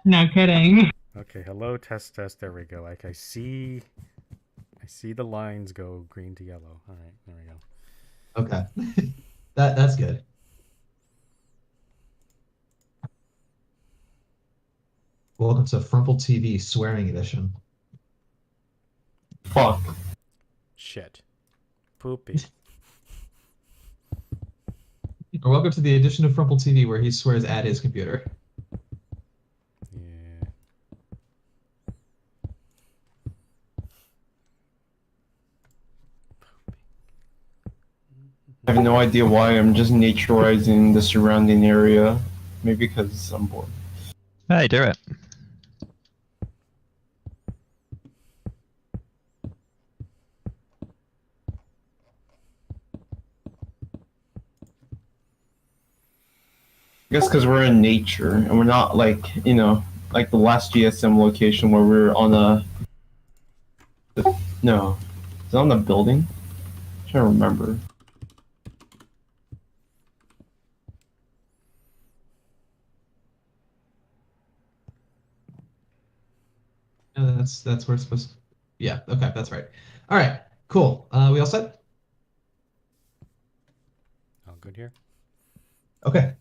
No kidding. Okay, hello, test, test. There we go. Like I see the lines go green to yellow. All right, there we go. Okay. That's good. Welcome to Frumple TV Swearing Edition. Fuck. Shit, poopy. Or welcome to the edition of Frumple TV where he swears at his computer. Yeah. I have no idea why. I'm just naturizing the surrounding area. Maybe because I'm bored. Hey, do it. I guess because we're in nature and we're not like, like the last GSM location where we're on a. No. Is it on the building? I'm trying to remember. No, that's where it's supposed to. Yeah, okay, that's right. All right, cool. We all set? All good here. Okay,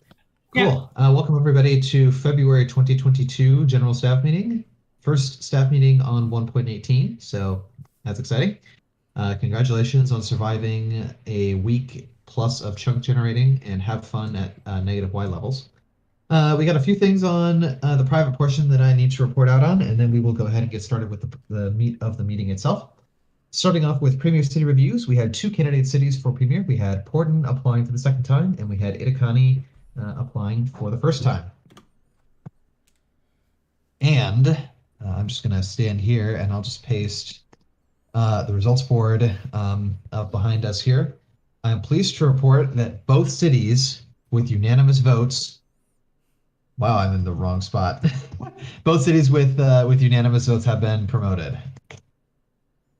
Yeah. cool. Welcome everybody to February 2022 General Staff Meeting. First staff meeting on 1.18, so that's exciting. Congratulations on surviving a week plus of chunk generating and have fun at negative Y levels. We got a few things on the private portion that I need to report out on, and then we will go ahead and get started with the meat of the meeting itself. Starting off with Premier City reviews, we had two candidate cities for Premier. We had Portland applying for the second time, and we had Itakani applying for the first time. And I'm just going to stand here, and I'll just paste the results board up behind us here. I'm pleased to report that both cities, with unanimous votes, wow, I'm in the wrong spot. Both cities with unanimous votes have been promoted.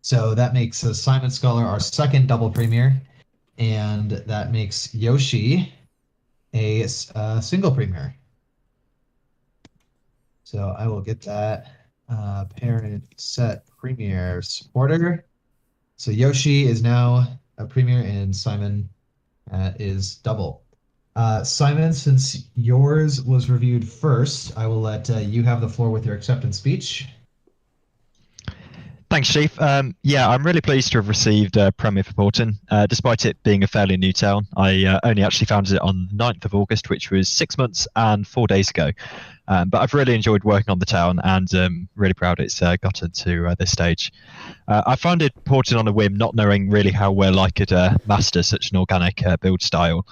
So that makes Simon Scholar our second double premier, and that makes Yoshi a single premier. So I will get that parent set premier supporter. So Yoshi is now a premier, and Simon is double. Simon, since yours was reviewed first, I will let you have the floor with your acceptance speech. Thanks, Chief. Yeah, I'm really pleased to have received Premier for Porton. Despite it being a fairly new town, I only actually founded it on 9th of August, which was 6 months and 4 days ago. But I've really enjoyed working on the town and really proud it's gotten to this stage. I founded Porton on a whim, not knowing really how well I could master such an organic build style,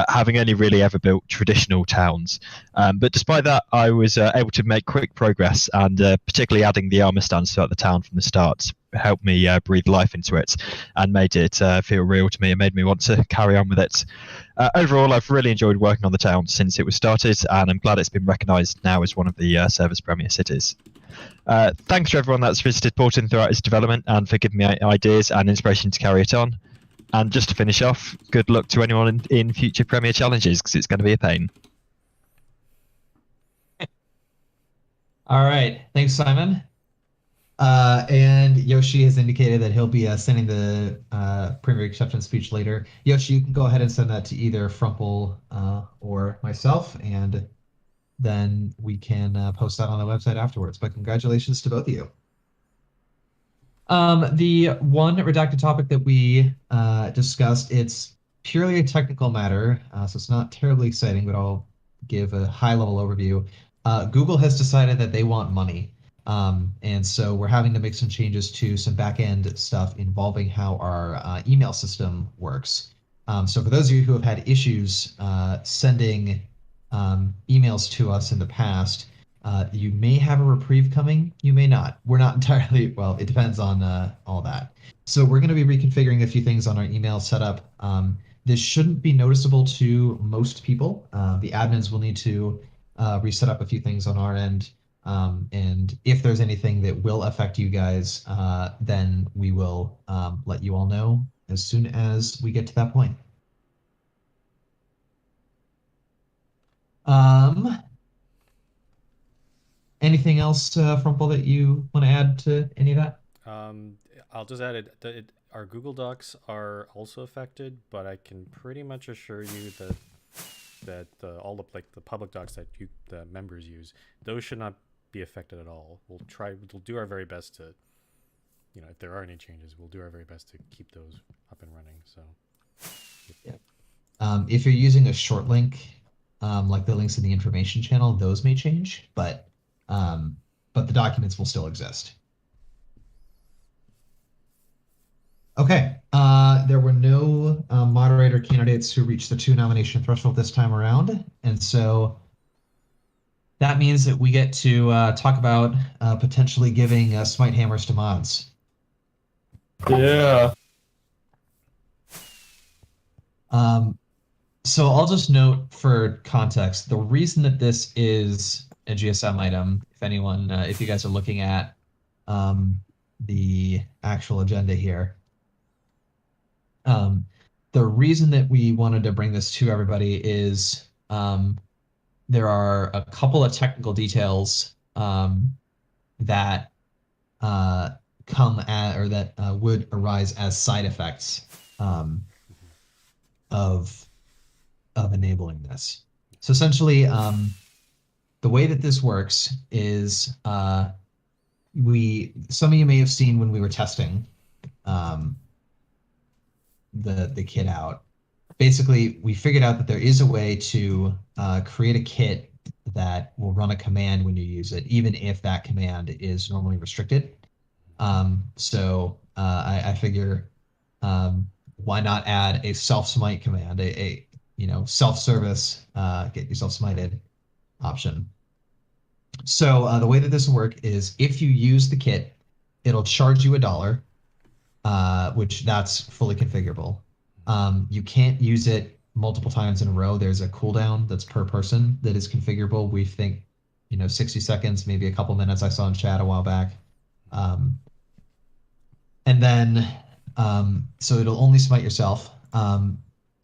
having only really ever built traditional towns. But despite that, I was able to make quick progress, and particularly adding the armor stands throughout the town from the start helped me breathe life into it and made it feel real to me and made me want to carry on with it. Overall, I've really enjoyed working on the town since it was started, and I'm glad it's been recognised now as one of the Service Premier cities. Thanks to everyone that's visited Porton throughout its development and for giving me ideas and inspiration to carry it on. And just to finish off, good luck to anyone in future Premier challenges, because it's going to be a pain. All right, thanks, Simon. And Yoshi has indicated that he'll be sending the Premier acceptance speech later. Yoshi, you can go ahead and send that to either Frumple or myself, and then we can post that on the website afterwards. But congratulations to both of you. The one redacted topic that we discussed, it's purely a technical matter, so it's not terribly exciting, but I'll give a high-level overview. Google has decided that they want money. And so we're having to make some changes to some back-end stuff involving how our email system works. So for those of you who have had issues sending emails to us in the past, you may have a reprieve coming, you may not. We're not entirely, well, it depends on all that. So we're going to be reconfiguring a few things on our email setup. This shouldn't be noticeable to most people. The admins will need to reset up a few things on our end. And if there's anything that will affect you guys, then we will let you all know as soon as we get to that point. Anything else, Frumple, that you want to add to any of that? I'll just add our Google Docs are also affected, but I can pretty much assure you that all the public docs that the members use, those should not be affected at all. We'll do our very best to, if there are any changes, we'll do our very best to keep those up and running. So, if you're using a short link, like the links in the information channel, those may change, but the documents will still exist. Okay, there were no moderator candidates who reached the 2 nomination threshold this time around, and so that means that we get to talk about potentially giving Smite Hammers to mods. Yeah. So I'll just note for context, the reason that this is a GSM item, if you guys are looking at the actual agenda here, the reason that we wanted to bring this to everybody is there are a couple of technical details that would arise as side effects of enabling this. So essentially, the way that this works is some of you may have seen when we were testing the kit out. Basically, we figured out that there is a way to create a kit that will run a command when you use it, even if that command is normally restricted. So I figure why not add a self-smite command, a self-service, get yourself smited option. So the way that this will work is if you use the kit, it'll charge you $1, which that's fully configurable. You can't use it multiple times in a row. There's a cooldown that's per person that is configurable. We think, 60 seconds, maybe a couple minutes. I saw in chat a while back. And then, so it'll only smite yourself.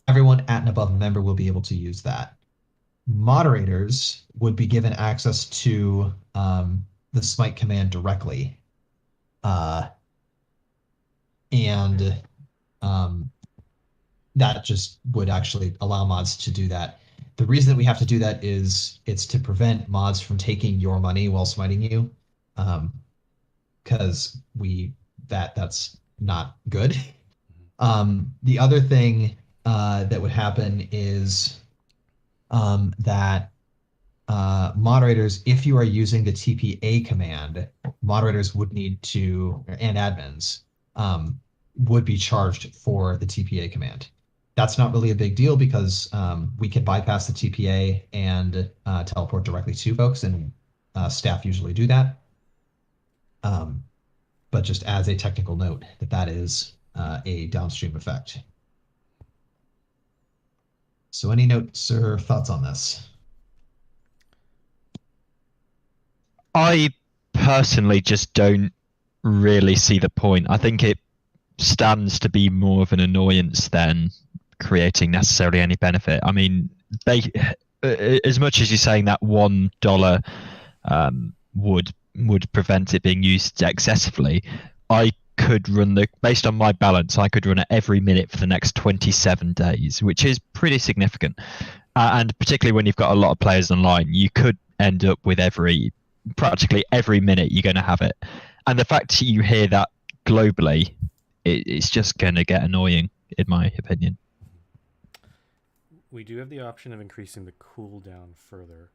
Everyone at and above a member will be able to use that. Moderators would be given access to the smite command directly. And that just would actually allow mods to do that. The reason that we have to do that is it's to prevent mods from taking your money while smiting you, because that's not good. The other thing that would happen is that moderators, if you are using the TPA command, moderators would need to, and admins, would be charged for the TPA command. That's not really a big deal because we can bypass the TPA and teleport directly to folks, and staff usually do that. But just as a technical note, that is a downstream effect. So any notes or thoughts on this? I personally just don't really see the point. I think it stands to be more of an annoyance than creating necessarily any benefit. I mean, as much as you're saying that $1 would prevent it being used excessively, I could run based on my balance, I could run it every minute for the next 27 days, which is pretty significant. And particularly when you've got a lot of players online, you could end up with practically every minute you're going to have it. And the fact you hear that globally, it's just going to get annoying, in my opinion. We do have the option of increasing the cooldown further.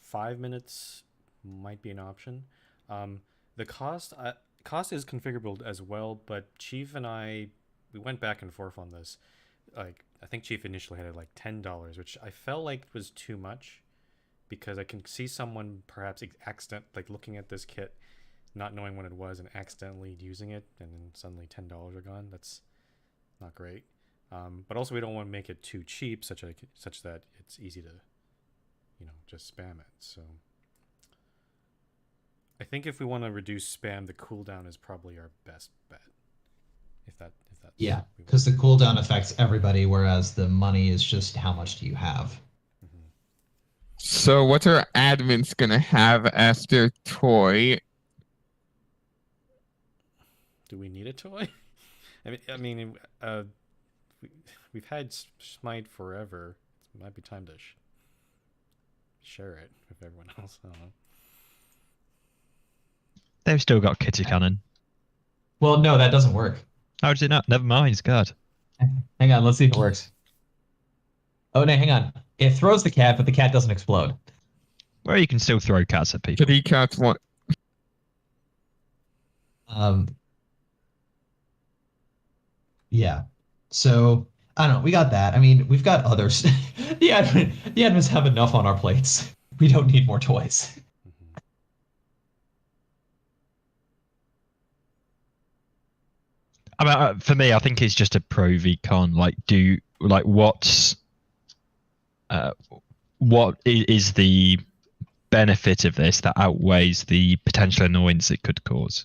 5 minutes might be an option. The cost is configurable as well, but Chief and we went back and forth on this. Like, I think Chief initially had it like $10, which I felt like was too much, because I can see someone perhaps looking at this kit, not knowing what it was and accidentally using it, and then suddenly $10 are gone. That's not great. But also we don't want to make it too cheap, such that it's easy to, just spam it. So I think if we want to reduce spam, the cooldown is probably our best bet. If that's because the cooldown affects everybody, whereas the money is just how much do you have. So what are admins gonna have as their toy? Do we need a toy? We, we've had Smite forever. It might be time to share it with everyone else. I don't know. They've still got Kitty Cannon. Well, no, that doesn't work. How does it not? Never mind. God. Hang on, let's see if it works. Oh, no, hang on. It throws the cat, but the cat doesn't explode. Well, you can still throw cats at people. 3 cats, 1. Yeah. So I don't know. We got that. I mean, we've got others. the admins have enough on our plates. We don't need more toys. Mhm. I mean, for me, I think it's just a pro v con. What is the benefit of this that outweighs the potential annoyance it could cause?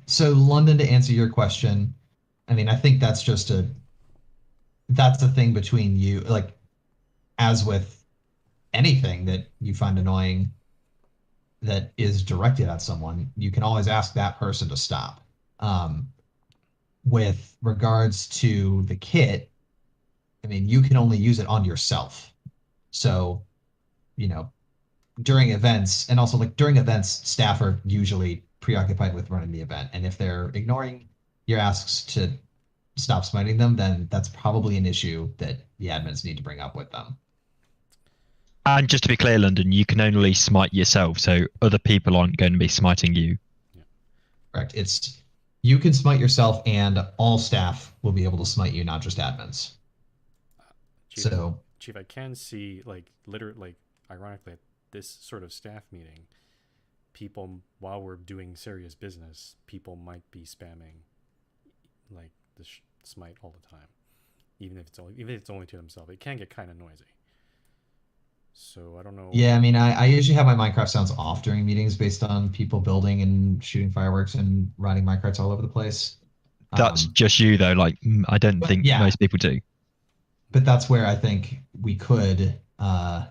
So London, to answer your question, I mean, I think that's a thing between you, like, as with anything that you find annoying that is directed at someone, you can always ask that person to stop. With regards to the kit, I mean, you can only use it on yourself. So, during events, and also like during events, staff are usually preoccupied with running the event. And if they're ignoring your asks to stop smiting them, then that's probably an issue that the admins need to bring up with them. And just to be clear, London, you can only smite yourself, so other people aren't going to be smiting you. Correct. You can smite yourself, and all staff will be able to smite you, not just admins. Chief, I can see literally, ironically, at this sort of staff meeting, people, while we're doing serious business, people might be spamming like the smite all the time, even if it's only to themselves. It can get kind of noisy. So I don't know. Yeah, I mean, I usually have my Minecraft sounds off during meetings based on people building and shooting fireworks and riding minecarts all over the place. That's just you, though. I don't think most people do. But that's where I think we could. I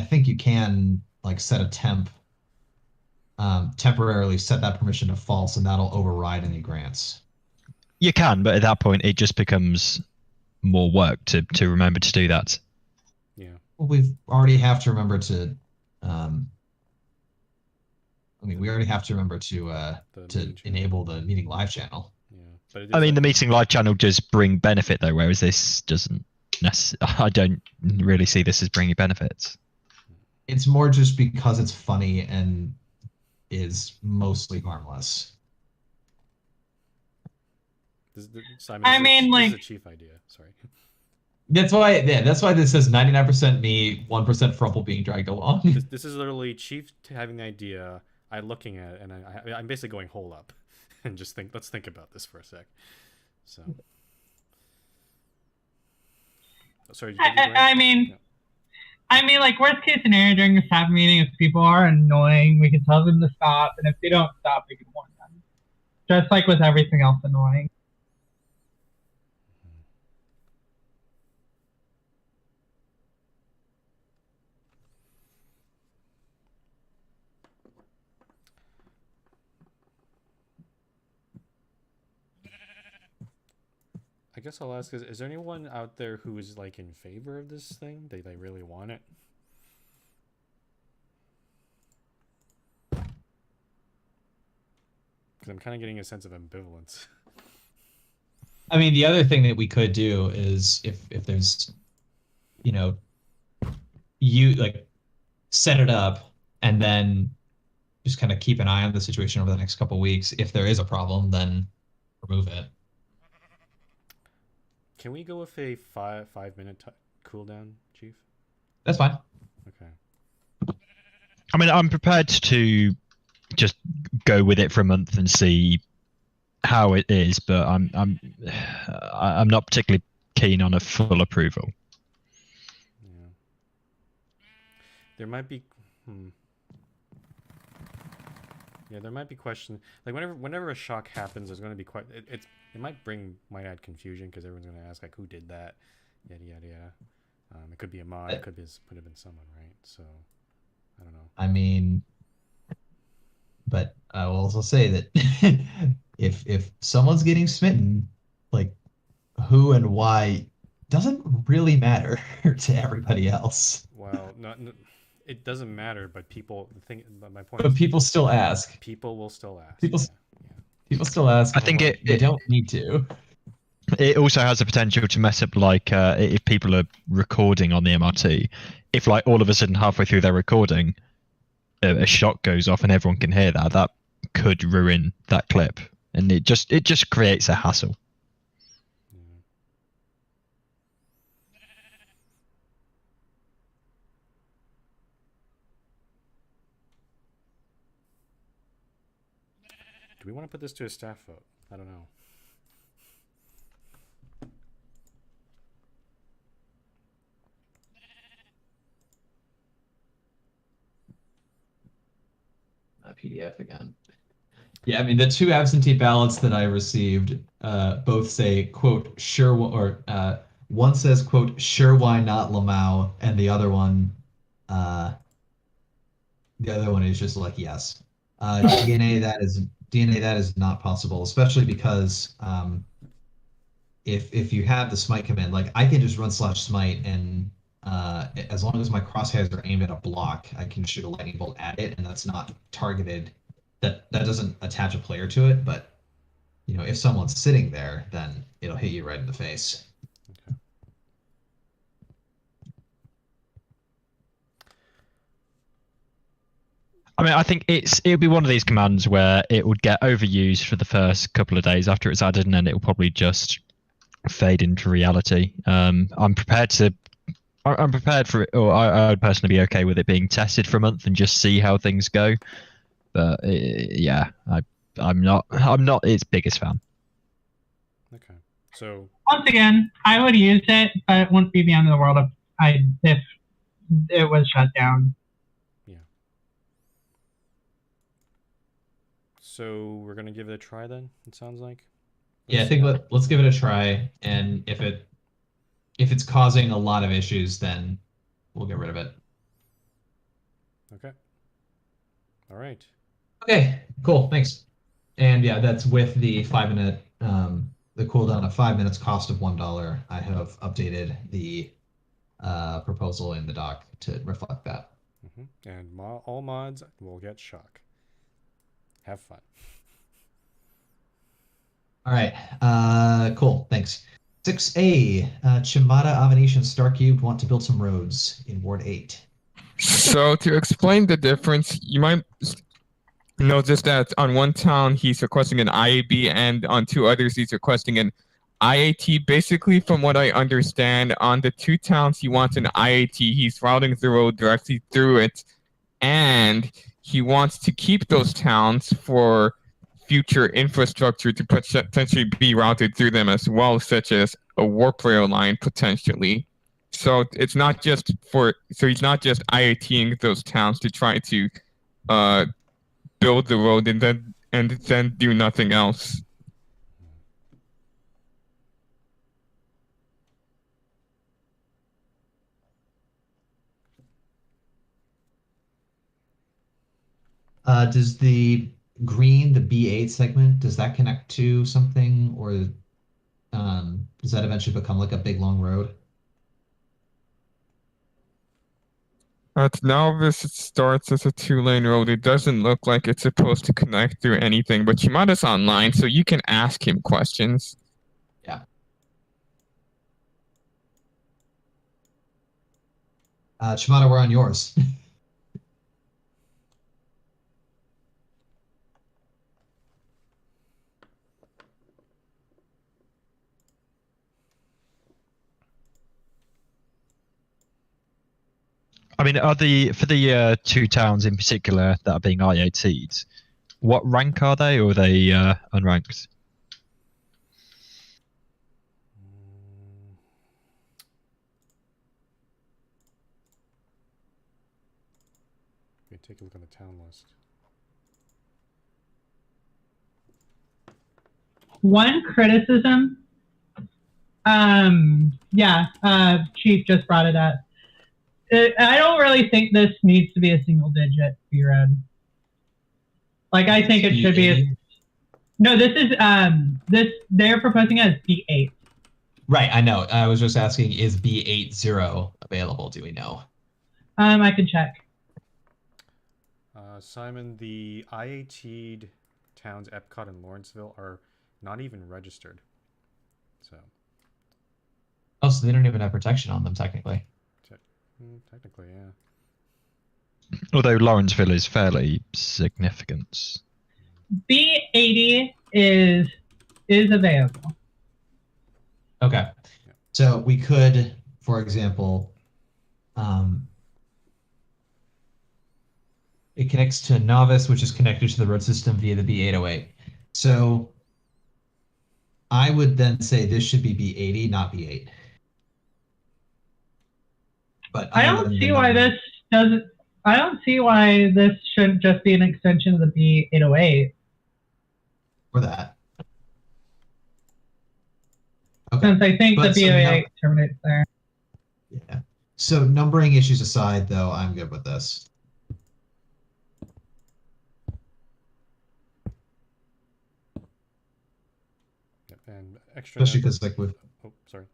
think you can set a temporarily set that permission to false, and that'll override any grants. You can, but at that point, it just becomes more work to remember to do that. Yeah. Well, we already have to remember to. We already have to remember to enable the meeting live channel. Yeah, but the meeting live channel does bring benefit though, whereas this doesn't. I don't really see this as bringing benefits. It's more just because it's funny and is mostly harmless. Simon, this is a chief idea. Sorry. That's why this says 99% me, 1% Frumple being dragged along. This is literally chief having the idea, I looking at it, and I'm basically going hole up, and just let's think about this for a sec. So. Sorry. I mean, worst case scenario during a staff meeting, if people are annoying, we can tell them to stop, and if they don't stop, we can warn them. Just like with everything else annoying. I guess I'll ask: is there anyone out there who is in favor of this thing? They really want it. Because I'm kind of getting a sense of ambivalence. I mean, the other thing that we could do is if there's, you set it up and then just kind of keep an eye on the situation over the next couple of weeks. If there is a problem, then remove it. Can we go with a 5-minute cooldown, Chief? That's fine. Okay. I mean, I'm prepared to just go with it for a month and see how it is, but I'm not particularly keen on a full approval. Yeah. There might be. Yeah, there might be questions like whenever a shock happens, there's going to be quite it might add confusion because everyone's going to ask like who did that, yada yada yada. It could be a mod, it could have been someone, right? So I don't know. I mean, but I will also say that if someone's getting smitten, like who and why doesn't really matter to everybody else. Well, it doesn't matter, but my point But is people still ask. people will still ask. People Yeah. people still ask. I think they don't need to. it also has the potential to mess up like if people are recording on the MRT. If like all of a sudden halfway through their recording, a shot goes off and everyone can hear that, that could ruin that clip, and it just creates a hassle. Do we want to put this to a staff vote? I don't know. PDF again. Yeah, I mean the two absentee ballots that I received both say quote sure or one says quote sure why not Lamau, and uh, the other one is just like yes. DNA that is not possible, especially because if you have the smite command, like I can just run /smite and as long as my crosshairs are aimed at a block, I can shoot a lightning bolt at it, and that's not targeted. That doesn't attach a player to it, but you know, if someone's sitting there, then it'll hit you right in the face. Okay. I mean, I think it'll be one of these commands where it would get overused for the first couple of days after it's added, and then it will probably just fade into reality. I'm prepared for it, or I would personally be okay with it being tested for a month and just see how things go. But yeah, I'm not its biggest fan. Okay. So Once again, I would use it, but it wouldn't be the end of the world if it was shut down. yeah. So we're gonna give it a try then. It sounds like. Yeah, I think let's give it a try, and if it's causing a lot of issues, then we'll get rid of it. Okay. All right. Okay, cool, thanks. And yeah, that's with the 5-minute the cooldown of 5 minutes, cost of $1. I have updated the proposal in the doc to reflect that. And all mods will get shock. Have fun. All right, cool, thanks. 6A, Chimada, Avanesian, Starcubed want to build some roads in Ward 8. So to explain the difference, you might notice that on one town he's requesting an IAB, and on two others he's requesting an IAT. Basically, from what I understand, on the two towns he wants an IAT, he's routing the road directly through it, and he wants to keep those towns for future infrastructure to potentially be routed through them as well, such as a warp rail line potentially. So it's not just he's not just IATing those towns to try to build the road and then do nothing else. Does the green, the B8 segment, does that connect to something, or does that eventually become like a big long road? At Novice, it starts as a 2-lane road. It doesn't look like it's supposed to connect through anything, but Shimada's online, so you can ask him questions. Yeah. Shimada, we're on yours. I mean, for the two towns in particular that are being IAT'd, what rank are they, or are they unranked? Okay, take a look on the town list. one criticism. Chief just brought it up. I don't really think this needs to be a single digit be read. Like, I think it should be no, this is they're proposing it as B8. Right, I know. I was just asking, is B80 available? Do we know? I can check. Simon, the IAT towns Epcot and Lawrenceville are not even registered. So. Oh, so they don't even have protection on them technically. Technically, yeah. Although Lawrenceville is fairly significant. B80 is available. Okay. So we could, for example, it connects to Novice, which is connected to the road system via the B808. So I would then say this should be B80, not B8. But I don't see why this doesn't. I don't see why this shouldn't just be an extension of the B808. For that. Okay. Since I think But the B808 terminates there. Yeah. So numbering issues aside, though, I'm good with this. And extra. Especially because, like, with sorry.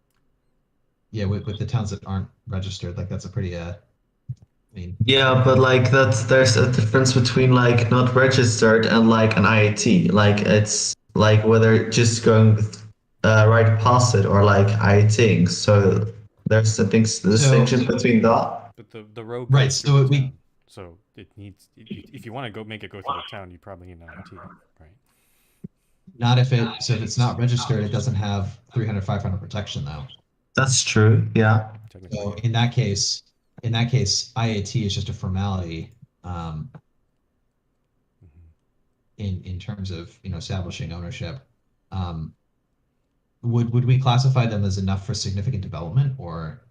Yeah, with the towns that aren't registered, like that's a pretty Yeah, but like there's a difference between like not registered and like an IAT. Like it's like whether just going right past it or like IATing. So there's the distinction between that. But the road right. goes So through the we town. So it needs if you want to go make it go through the town, you probably need an IAT, right? Not if if it's not registered, it doesn't have 300, 500 protection though. That's true. Yeah. So in that case, IAT is just a formality in terms of establishing ownership. Would we classify them as enough for significant development, or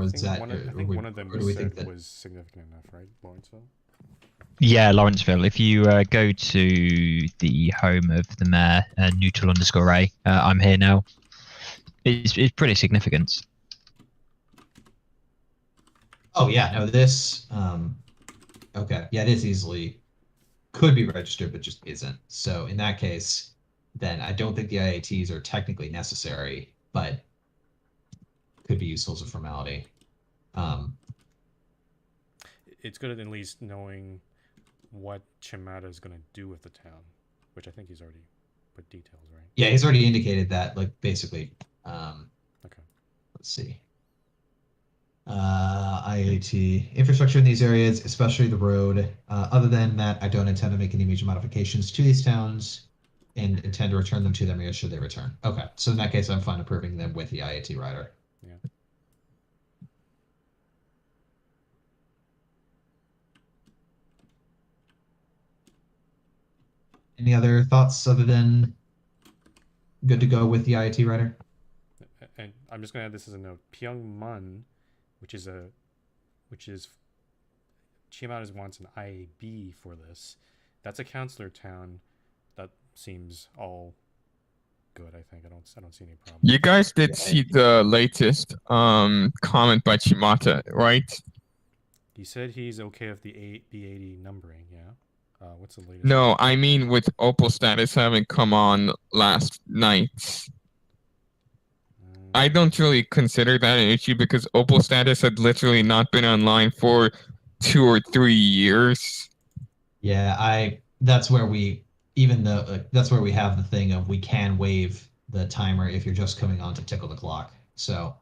is that? I think one of them was significant enough, right, Lawrenceville? Yeah, Lawrenceville. If you go to the home of the mayor, neutral_A, I'm here now. It's pretty significant. Oh yeah, no, this. Okay, yeah, it is easily could be registered, but just isn't. So in that case, then I don't think the IATs are technically necessary, but could be useful as a formality. It's good at least knowing what Chimata is going to do with the town, which I think he's already put details, right? Yeah, he's already indicated that, like, basically. Okay. Let's see. IAT infrastructure in these areas, especially the road. Other than that, I don't intend to make any major modifications to these towns and intend to return them to them should they return. Okay, so in that case, I'm fine approving them with the IAT rider. Yeah. Any other thoughts other than good to go with the IAT rider? And I'm just going to add this as a note. Pyongmun, which is Chimata wants an IAB for this. That's a councilor town. That seems all good. I think I don't see any problem. You guys did see the latest comment by Chimata, right? He said he's okay with the B80 numbering. Yeah. What's the latest? No, I mean with Opal status having come on last night. I don't really consider that an issue because Opal status had literally not been online for 2 or 3 years. Yeah, that's where we that's where we have the thing of we can waive the timer if you're just coming on to tickle the clock. So,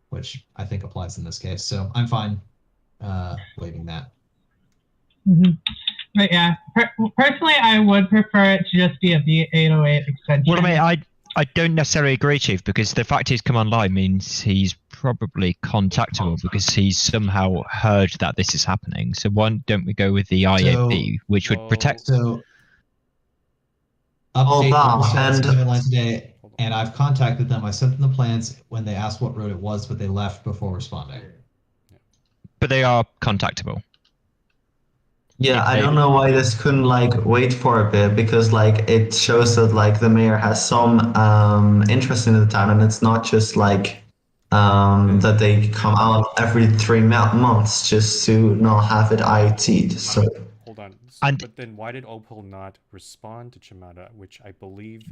which I think applies in this case. So I'm fine waiving that. Mm-hmm. But yeah, personally, I would prefer it to just be a B808 extension. Well, I mean, I don't necessarily agree, Chief, because the fact he's come online means he's probably contactable because he's somehow heard that this is happening. So why don't we go with the IAB, which would protect... So, update today, and I've contacted them. I sent them the plans when they asked what road it was, but they left before responding. But they are contactable. Yeah, if I they- don't know why this couldn't like wait for a bit, because like it shows that like the mayor has some interest in the town, and it's not just like that they come out every 3 months just to not have it IoT'd. So Hold on. And- But then why did Opal not respond to Chimada, which I believe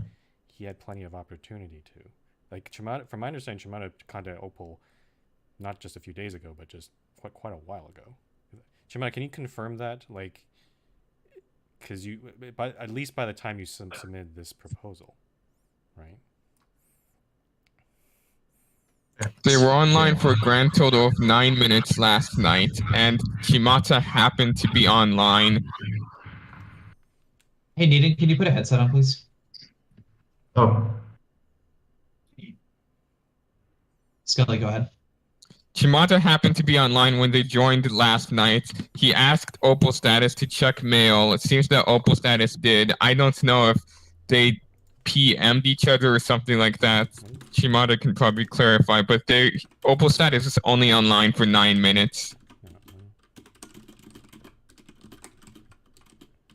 he had plenty of opportunity to? Like Chimada, from my understanding, Chimada contacted Opal not just a few days ago, but just quite a while ago. Chimada, can you confirm that? Like, because you, at least by the time you submitted this proposal, right? They were online for a grand total of 9 minutes last night, and Shimata happened to be online. Hey, Needham, can you put a headset on, please? oh, Scully, go ahead. Shimata happened to be online when they joined last night. He asked Opal Status to check mail. It seems that Opal Status did. I don't know if they PM'd each other or something like that. Shimata can probably clarify, but Opal Status is only online for 9 minutes.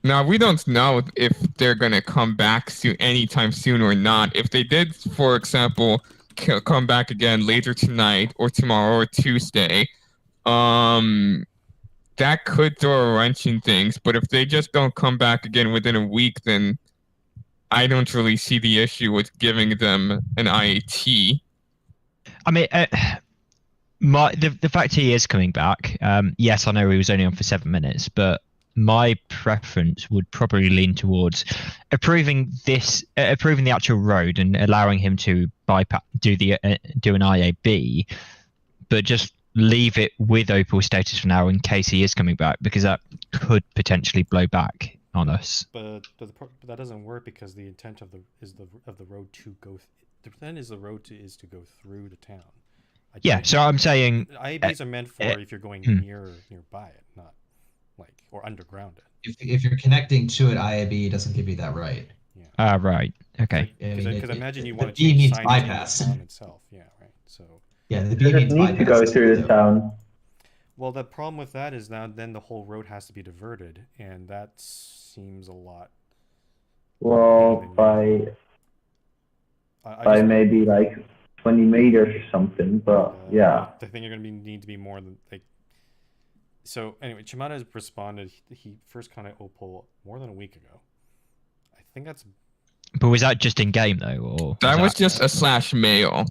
Now, we don't know if they're going to come back anytime soon or not. If they did, for example, come back again later tonight or tomorrow or Tuesday, that could throw a wrench in things. But if they just don't come back again within a week, then I don't really see the issue with giving them an IAT. I mean, the fact he is coming back, yes, I know he was only on for 7 minutes, but my preference would probably lean towards approving the actual road and allowing him to do an IAB, but just leave it with Opal Status for now in case he is coming back, because that could potentially blow back on us. But that doesn't work, because the intent of the road to go. The intent is the road is to go through the town. Yeah, so I'm saying IABs are meant for if you're going nearby it, not like or underground it. If you're connecting to it, IAB doesn't give you that right. Yeah. Right, okay. Because imagine you want to B change means signage bypass. in the town itself. Yeah, right. So. Yeah, the They B just means need to bypass. go through the town. Well, the problem with that is now then the whole road has to be diverted, and that seems a lot. Well, by maybe like 20 meters or something, but yeah. I think you're going to need to be more than like. So anyway, Chimada has responded. He first contacted Opal more than a week ago. I think that's. But was that just in game though, or That was just a slash mail.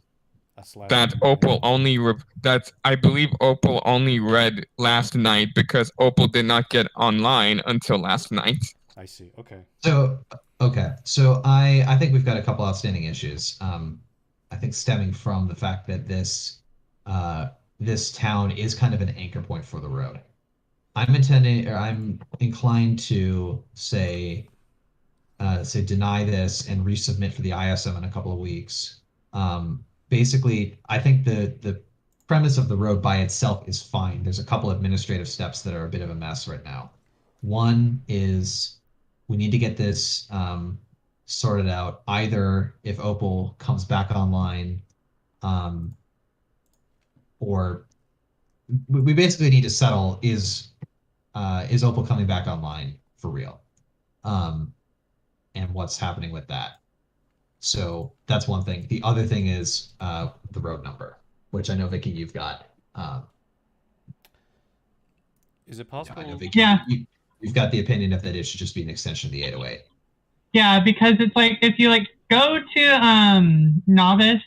That Opal only that I believe Opal only read last night, because Opal did not get online until last night. I see. Okay. So I think we've got a couple outstanding issues. I think stemming from the fact that this town is kind of an anchor point for the road. I'm inclined to say deny this and resubmit for the ISM in a couple of weeks. Basically, I think the premise of the road by itself is fine. There's a couple administrative steps that are a bit of a mess right now. One is we need to get this sorted out, either if Opal comes back online, or we basically need to settle, is Opal coming back online for real? And what's happening with that? So that's one thing. The other thing is the road number, which I know, Vicky, you've got. Is it possible? I know, Vicky, Yeah. You've got the opinion of that it should just be an extension of the 808. Yeah, because it's like if you like go to novice,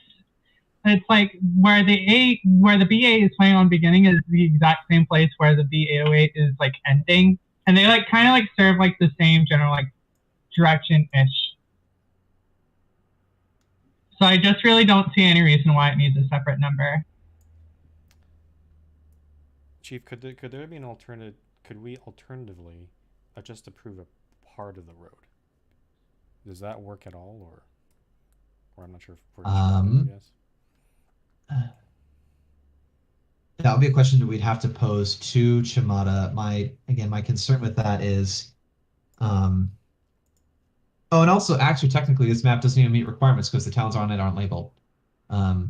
it's like where the B8 is playing on beginning is the exact same place where the B808 is like ending, and they like kind of like serve like the same general like direction ish. So I just really don't see any reason why it needs a separate number. Chief, could there be an alternative? Could we alternatively just approve a part of the road? Does that work at all, or I'm not sure if we're yes. That would be a question that we'd have to pose to Chimada. My concern with that is, oh, and also actually technically this map doesn't even meet requirements because the towns on it aren't labeled. Are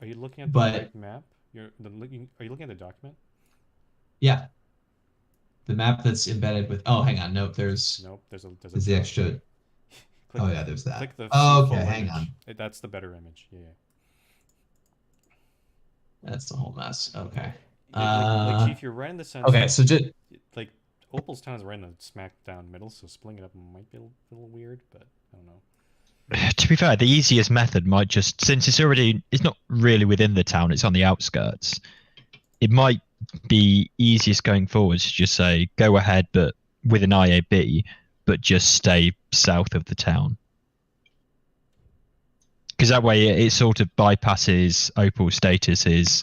you looking at the right map? Are you looking at the document? Yeah. the map that's embedded with. Oh, hang on. Nope. There's There's a the extra. click, Oh yeah, there's that. click the Oh, full okay, hang image. on. That's the better image. Yeah. That's the whole mess. Okay. Like Chief, you're right in the sense. Okay, that, so just like Opal's town is right in the smack down middle, so splitting it up might be a little weird, but I don't know. To be fair, the easiest method might just, since it's not really within the town, it's on the outskirts. It might be easiest going forward to just say go ahead, but with an IAB, but just stay south of the town. Because that way it sort of bypasses Opal's status is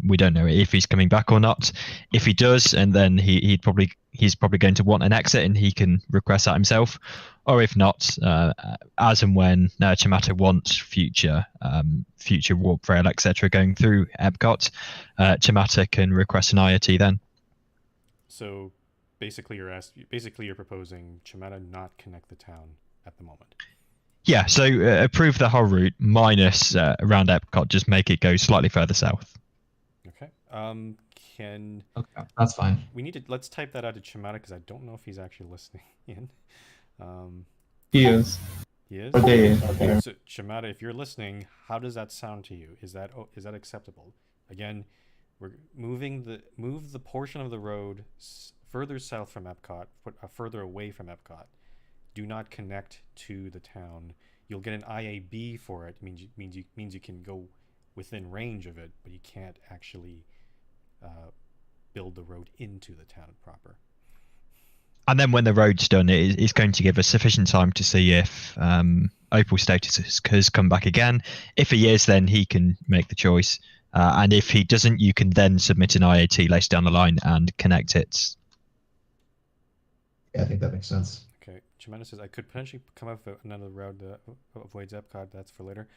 we don't know if he's coming back or not. If he does, and then he's probably going to want an exit, and he can request that himself. Or if not, as and when Chamata wants future warp rail, etc., going through Epcot, Chamata can request an IoT then. So basically, you're proposing Chamata not connect the town at the moment. Yeah, so approve the whole route minus around Epcot, just make it go slightly further south. Okay. okay, that's fine. Let's type that out to Chamata because I don't know if he's actually listening in. He is. He is? Okay. So Chamata, if you're listening, how does that sound to you? Is that acceptable? Again, we're move the portion of the road further south from Epcot, further away from Epcot. Do not connect to the town. You'll get an IAB for it. Means you can go within range of it, but you can't actually build the road into the town proper. And then when the road's done, it's going to give us sufficient time to see if Opal status has come back again. If he is, then he can make the choice. And if he doesn't, you can then submit an IAT later down the line and connect it. Yeah, I think that makes sense. Okay, Chamata says, I could potentially come up with another route that avoids Epcot. That's for later.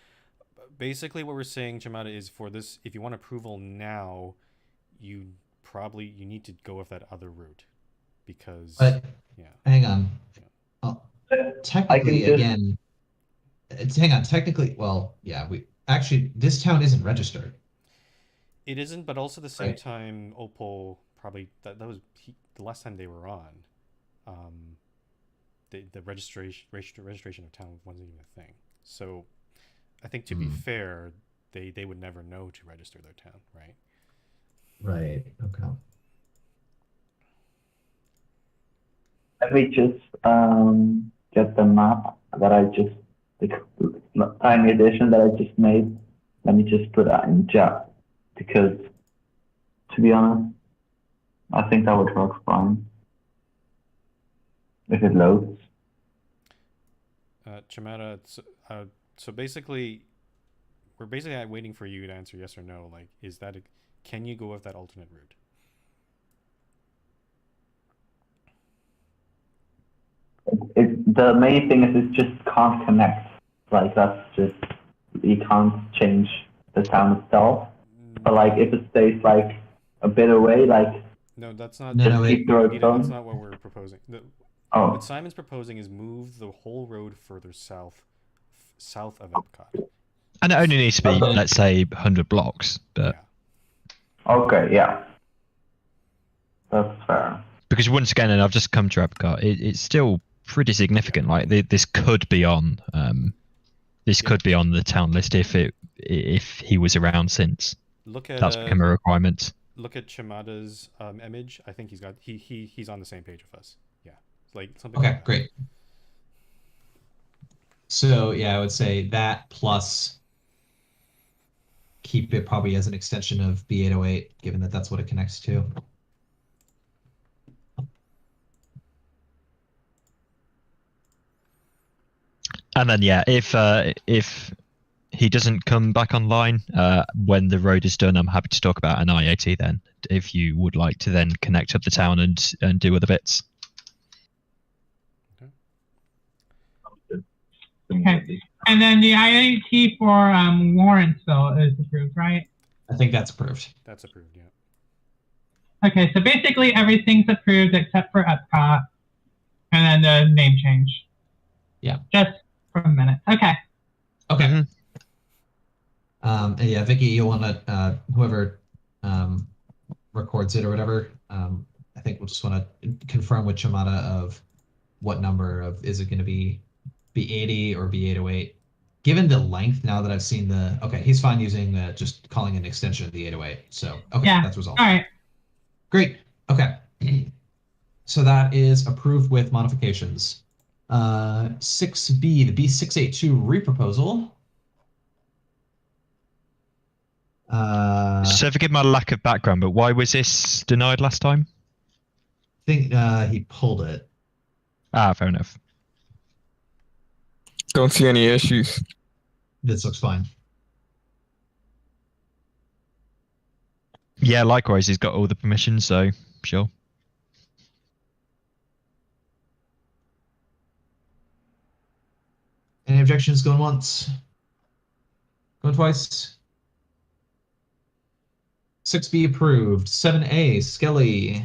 Basically, what we're saying, Chamata, is for this, if you want approval now, you need to go with that other route. Because, hang on. Yeah. Technically, again, technically, well, yeah, this town isn't registered. It isn't, but also at the same time, Opal probably, that was the last time they were on. The registration of town wasn't even a thing. So I think to be fair, they would never know to register their town, right? Right. Okay. Let me just get the map that I just, the tiny addition that I just made. Let me just put that in chat because, to be honest, I think that would work fine if it loads. Chamata, so basically, we're basically waiting for you to answer yes or no. Like, can you go with that alternate route? The main thing is it just can't connect. Like, that's just, you can't change the town itself. But like, if it stays like a bit away, like, no, that's not. Keep the road that's not what we're proposing. Oh. What Simon's proposing is move the whole road further south of Epcot. And it only needs to be, let's say, 100 blocks. But okay, yeah. That's fair. Because once again, and I've just come to Epcot, it's still pretty significant. Like this could be on the town list if he was around since. That's become a requirement. Look at Chamata's image. I think he's on the same page with us. Yeah, like something. Okay, like that. great. So yeah, I would say that plus keep it probably as an extension of B808, given that that's what it connects to. And then if he doesn't come back online when the road is done, I'm happy to talk about an IAT then, if you would like to then connect up the town and do other bits. Okay. And then the IAT for Lawrenceville is approved, right? I think that's approved. That's approved, yeah. Okay, so basically everything's approved except for Epcot, and then the name change. Yeah. Just for a minute. Okay. Okay. Mm-hmm. And yeah, Vicky, you'll want to whoever records it or whatever, I think we'll just want to confirm with Chamada of what number of is it going to be B80 or B808. Given the length, now that I've seen the okay, he's fine using the just calling an extension of the 808. So okay, Yeah. that's resolved. All right. Great. Okay. So that is approved with modifications. 6B, the B682 reproposal. So forgive my lack of background, but why was this denied last time? I think he pulled it. Ah, fair enough. Don't see any issues. This looks fine. Yeah, likewise, he's got all the permissions, so sure. Any objections? Going once? Going twice? 6B approved. 7A, Skelly.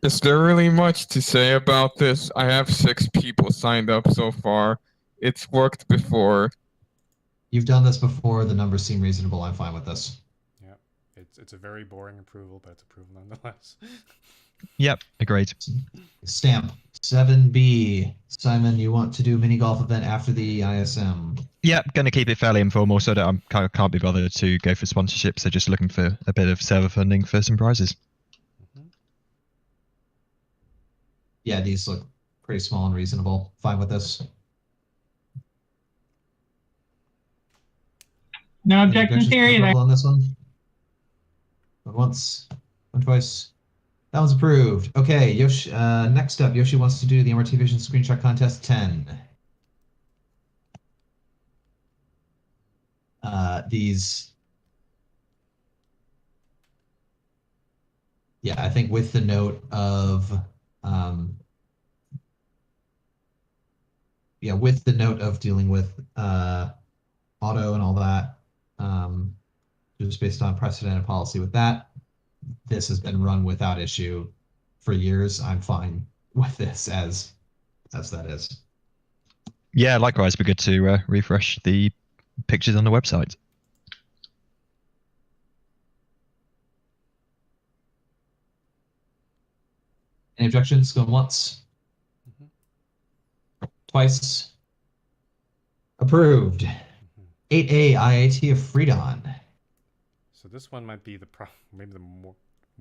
Is there really much to say about this? I have 6 people signed up so far. It's worked before. You've done this before. The numbers seem reasonable. I'm fine with this. Yeah, it's a very boring approval, but it's approval nonetheless. Yep, agreed. Stamp. 7B. Simon, you want to do a mini golf event after the ISM? Yep, going to keep it fairly informal so that I can't be bothered to go for sponsorships. So just looking for a bit of server funding for some prizes. Yeah, these look pretty small and reasonable. Fine with this. No Any objections here to either. approval on this one? Going once, going twice. That one's approved. Okay, Yoshi. Next up, Yoshi wants to do the MRT Vision Screenshot Contest 10. These. Yeah, I think with the note of. Yeah, with the note of dealing with auto and all that, just based on precedent and policy with that, this has been run without issue for years. I'm fine with this as that is. Yeah, likewise, be good to refresh the pictures on the website. Any objections? Going once? Twice? Approved. 8A IAT of Freedon. So this one might be maybe the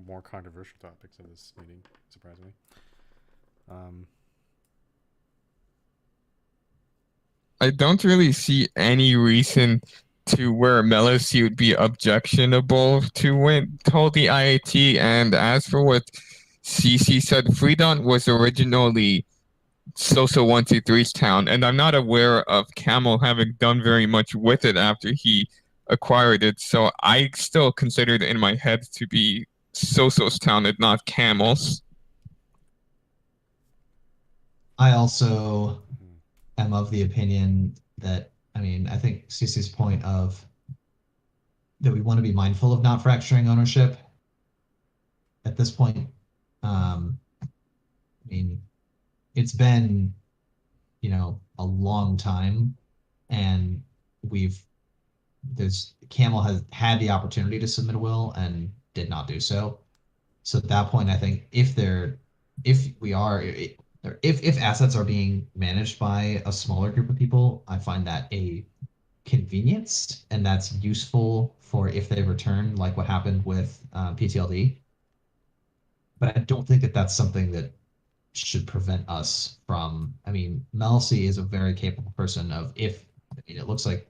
more controversial topics of this meeting, surprisingly. I don't really see any reason to where Melisy would be objectionable to hold the IAT. And as for what CC said, Freedon was originally Soso 123's town, and I'm not aware of Camel having done very much with it after he acquired it. So I still consider it in my head to be Soso's town and not Camel's. I also am of the opinion that, I mean, I think CC's point of that we want to be mindful of not fracturing ownership at this point. I mean, it's been, a long time, and Camel has had the opportunity to submit a will and did not do so. So at that point, I think if assets are being managed by a smaller group of people, I find that a convenience, and that's useful for if they return, like what happened with PTLD. But I don't think that that's something that should prevent us from. I mean, Melisy is a very capable person it looks like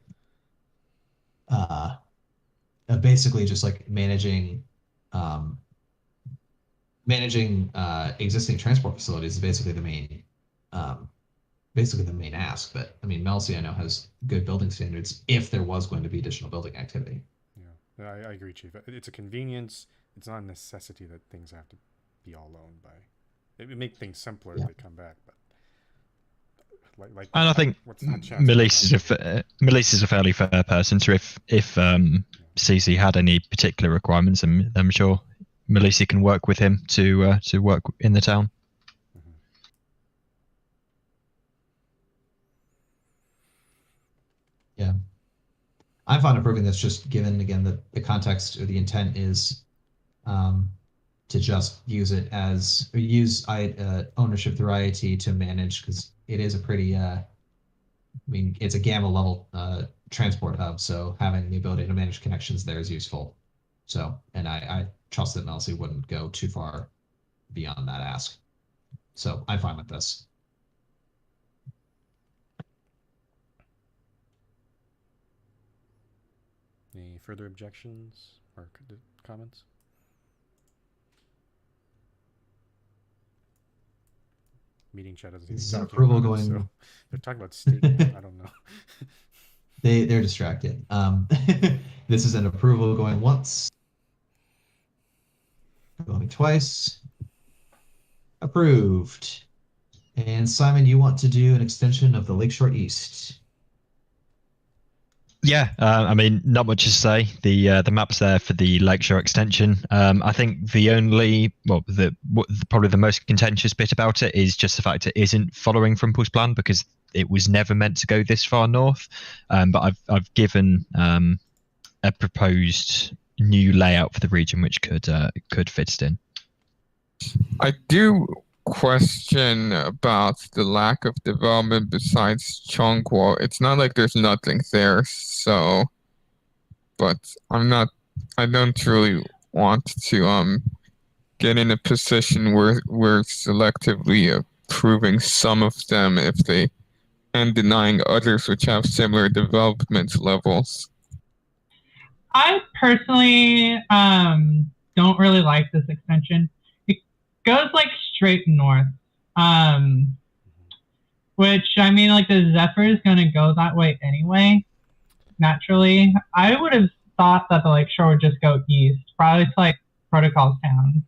basically just like managing existing transport facilities is basically the main ask. But I mean, Melisy, I know, has good building standards if there was going to be additional building activity. Yeah, I agree, Chief. It's a convenience. It's not a necessity that things have to be all owned by. It would make things simpler if they come back, but and I think Melisy is a fairly fair person. So if CC had any particular requirements, I'm sure Melisy can work with him to work in the town. Yeah, I'm fine approving this, just given again that the context or the intent is to just use it as or use ownership through IAT to manage, because it is a pretty I mean, it's a gamma level transport hub, so having the ability to manage connections there is useful. So, and I trust that Melcy wouldn't go too far beyond that ask. So I'm fine with this. Any further objections or comments? Meeting chat doesn't seem to This be is an talking approval about it, going. so they're talking about state. I don't know. They're distracted. This is an approval going once, going twice. Approved. And Simon, you want to do an extension of the Lakeshore East? Yeah, I mean, not much to say. The map's there for the Lakeshore Extension. I think the only, well, probably the most contentious bit about it is just the fact it isn't following Frumpel's plan, because it was never meant to go this far north. But I've given a proposed new layout for the region which could fit it in. I do question about the lack of development besides Chongguo. It's not like there's nothing there, so, but I don't really want to get in a position where we're selectively approving some of them and denying others which have similar development levels. I personally don't really like this extension. It goes like straight north, which, I mean, like the Zephyr is going to go that way anyway, naturally. I would have thought that the Lakeshore would just go east, probably to like Protocol's town.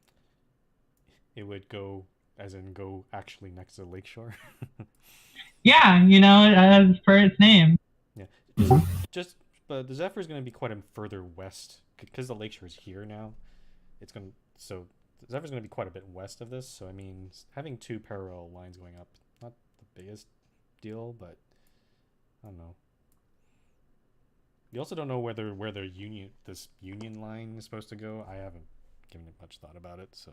It would go, as in go actually next to Lakeshore. Yeah, you know, as per its name. Yeah, but the Zephyr is going to be quite a further west, because the Lakeshore is here now. So the Zephyr is going to be quite a bit west of this. So I mean, having two parallel lines going up, not the biggest deal, but I don't know. You also don't know where this Union line is supposed to go. I haven't given it much thought about it, so.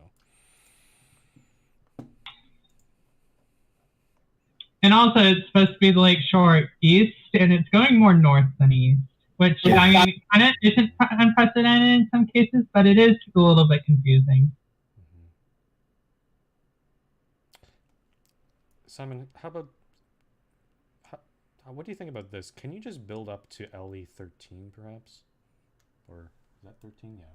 And also, it's supposed to be the Lakeshore East, and it's going more north than east, which, I mean, kind of isn't unprecedented in some cases, but it is a little bit confusing. Simon, what do you think about this? Can you just build up to LE13, perhaps? Or is that 13? Yeah.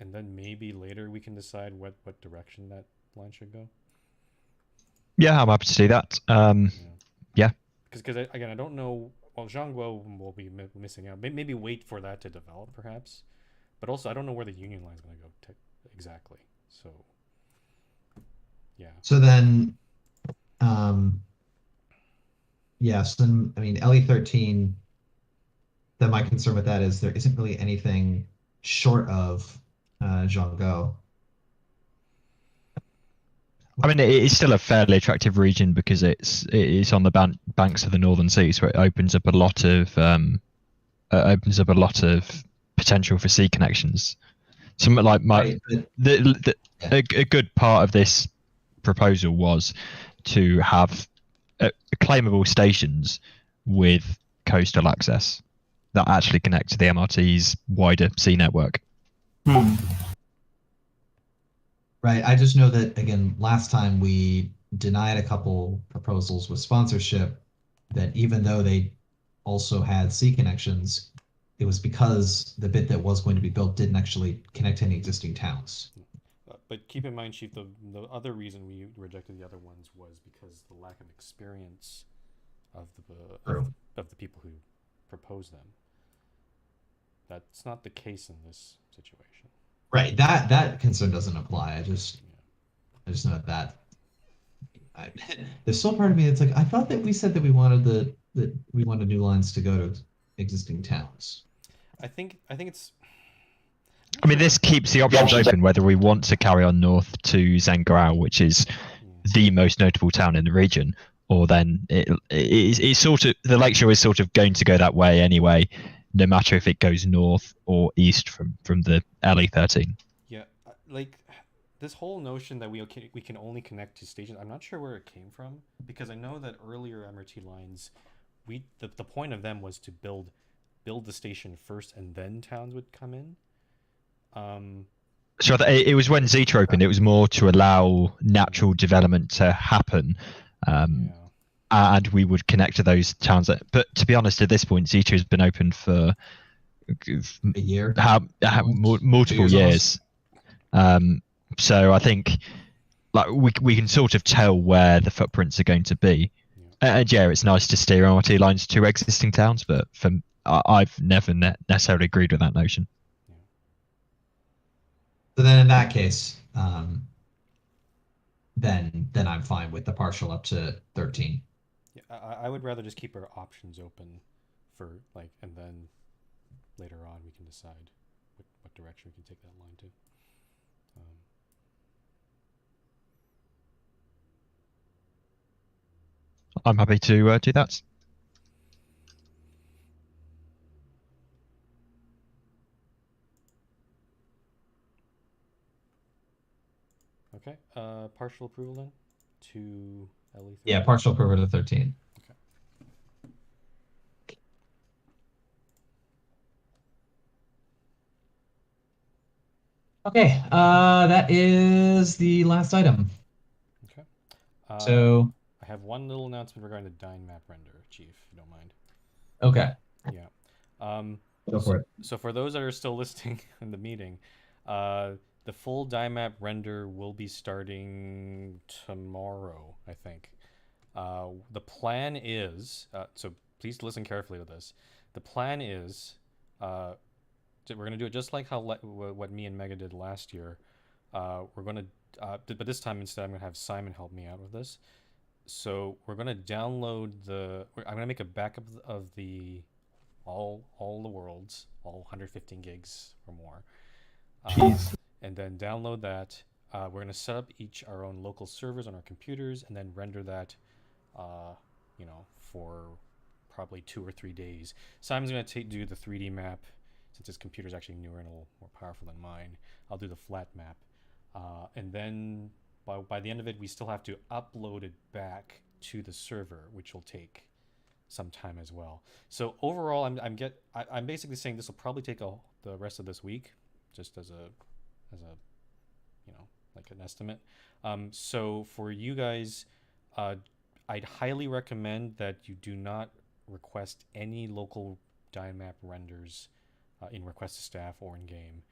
And then maybe later we can decide what direction that line should go? Yeah, I'm happy to do that. Yeah. Because again, I don't know. Well, Zhangguo will be missing out. Maybe wait for that to develop, perhaps. But also, I don't know where the Union line is going to go exactly. So, yeah. So then, yes, then I mean LE13. Then my concern with that is there isn't really anything short of Zhangguo. I mean, it is still a fairly attractive region because it is on the banks of the Northern Sea, so it opens up a lot of potential for sea connections. Something like a good part of this proposal was to have claimable stations with coastal access that actually connect to the MRT's wider sea network. Right. I just know that, again, last time we denied a couple proposals with sponsorship that even though they also had sea connections, it was because the bit that was going to be built didn't actually connect to any existing towns. But keep in mind, Chief, the other reason we rejected the other ones was because the lack of experience of the people who proposed them. That's not the case in this situation. Right. That concern doesn't apply. I just know that. There's still part of me that's like, I thought that we said that we wanted new lines to go to existing towns. I think it's. I mean, this keeps the options open whether we want to carry on north to Zhengrao, which is the most notable town in the region, or then it's sort of the Lakeshore is sort of going to go that way anyway, no matter if it goes north or east from the LE13. Yeah, like this whole notion that we can only connect to stations. I'm not sure where it came from, because I know that earlier MRT lines, the point of them was to build the station first, and then towns would come in. So it was when Zeta opened. It was more to allow natural development to happen. And we would connect to those towns. But to be honest, at this point, Zeta has been open for a year, multiple years. So I think like we can sort of tell where the footprints are going to be. And yeah, it's nice to steer MRT lines to existing towns, but I've never necessarily agreed with that notion. So then, in that case, then I'm fine with the partial up to 13. Yeah, I would rather just keep our options open for like, and then later on we can decide what direction we can take that line to. I'm happy to do that. Okay, partial approval then to LE13? Yeah, partial approval to 13. Okay. Okay, that is the last item. Okay. So I have one little announcement regarding the Dyne map render, Chief, if you don't mind. Okay. Yeah. Go for it. So for those that are still listening in the meeting, the full Dyne map render will be starting tomorrow, I think. The plan is, so please listen carefully to this. The plan is, we're going to do it just like how what me and Mega did last year. We're going to, but this time instead I'm going to have Simon help me out with this. So we're going to download I'm going to make a backup of all the worlds, all 115 gigs or more. And then download that. We're going to set up each our own local servers on our computers, and then render that, for probably 2 or 3 days. Simon's going to do the 3D map, since his computer is actually newer and a little more powerful than mine. I'll do the flat map. And then by the end of it, we still have to upload it back to the server, which will take some time as well. So overall, I'm basically saying this will probably take the rest of this week, just as a like an estimate. So for you guys, I'd highly recommend that you do not request any local Dyne map renders in request to staff or in game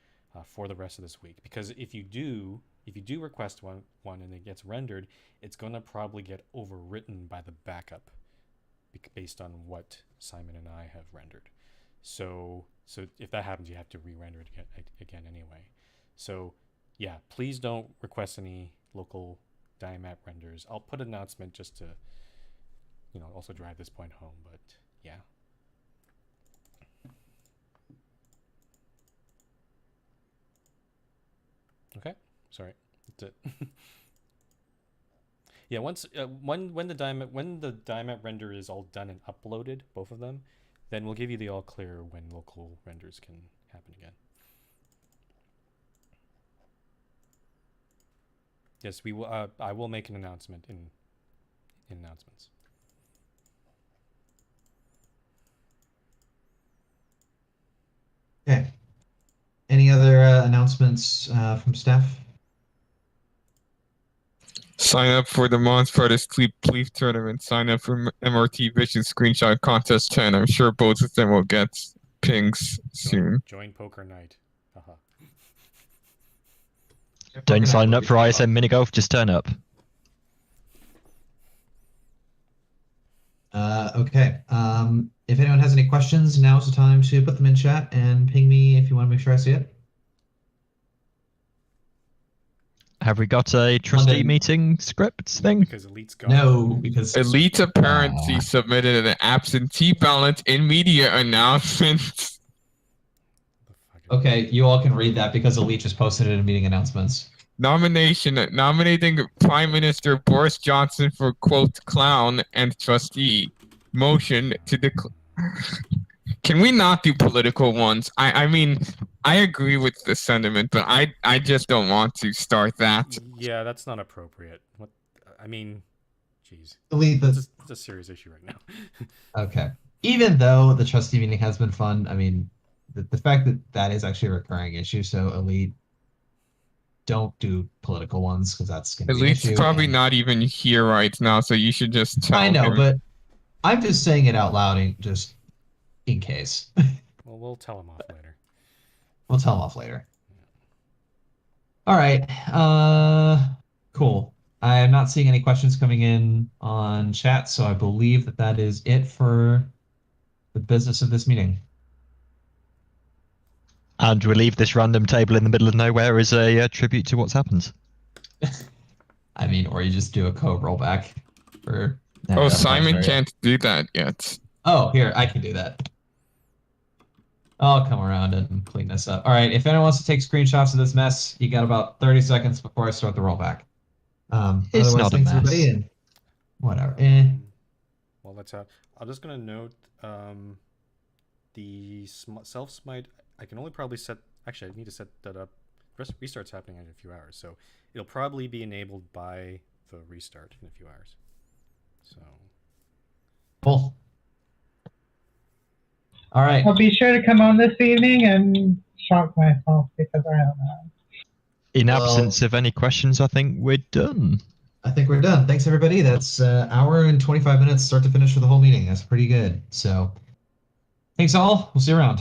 for the rest of this week, because if you do request one and it gets rendered, it's going to probably get overwritten by the backup based on what Simon and I have rendered. So if that happens, you have to re-render it again anyway. So yeah, please don't request any local Dyne map renders. I'll put an announcement just to, also drive this point home, but yeah. Okay, sorry, that's it. Yeah, once when the Dyne map render is all done and uploaded, both of them, then we'll give you the all clear when local renders can happen again. Yes, we will. I will make an announcement in announcements. Okay. Any other announcements from staff? Sign up for the Mons Brothers Pleaf tournament. Sign up for MRT Vision Screenshot Contest 10. I'm sure both of them will get pings soon. Join Poker Night. Haha. Don't sign up for ISM Minigolf, just turn up. Okay. If anyone has any questions, now's the time to put them in chat and ping me if you want to make sure I see it. Have we got a trustee meeting script thing? Because Elite's gone. No, because Elite apparently submitted an absentee ballot in media announcement. Okay, you all can read that because Elite just posted it in meeting announcements. Nominating Prime Minister Boris Johnson for quote clown and trustee. Motion to declare. Can we not do political ones? I mean, I agree with the sentiment, but I just don't want to start that. Yeah, that's not appropriate. What I mean, jeez, Delete it's the. a serious issue right now. Okay. Even though the trustee meeting has been fun, I mean, the fact that that is actually a recurring issue. So Elite, don't do political ones because that's going to be an Elite's issue. probably and- not even here right now, so you should just tell I know, him. but I'm just saying it out loud, just in case. Well, we'll tell him off later. We'll tell him off later. All right. Cool. I am not seeing any questions coming in on chat, so I believe that that is it for the business of this meeting. And we'll leave this random table in the middle of nowhere as a tribute to what's happened. I mean, or you just do a code rollback for. Oh, that's Simon right. can't do that yet. Oh, here, I can do that. I'll come around and clean this up. All right, if anyone wants to take screenshots of this mess, you got about 30 seconds before I start the rollback. It's Otherwise, not a thanks everybody, mess. and whatever. Well, that's how. I'm just gonna note the self smite. I can only probably set. Actually, I need to set that up. Restart's happening in a few hours, so it'll probably be enabled by the restart in a few hours. So. Cool. All right. I'll be sure to come on this evening and shock myself because I don't know. In Well- absence of any questions, I think we're done. I think we're done. Thanks, everybody. That's hour and 25 minutes start to finish for the whole meeting. That's pretty good. So thanks all. We'll see you around.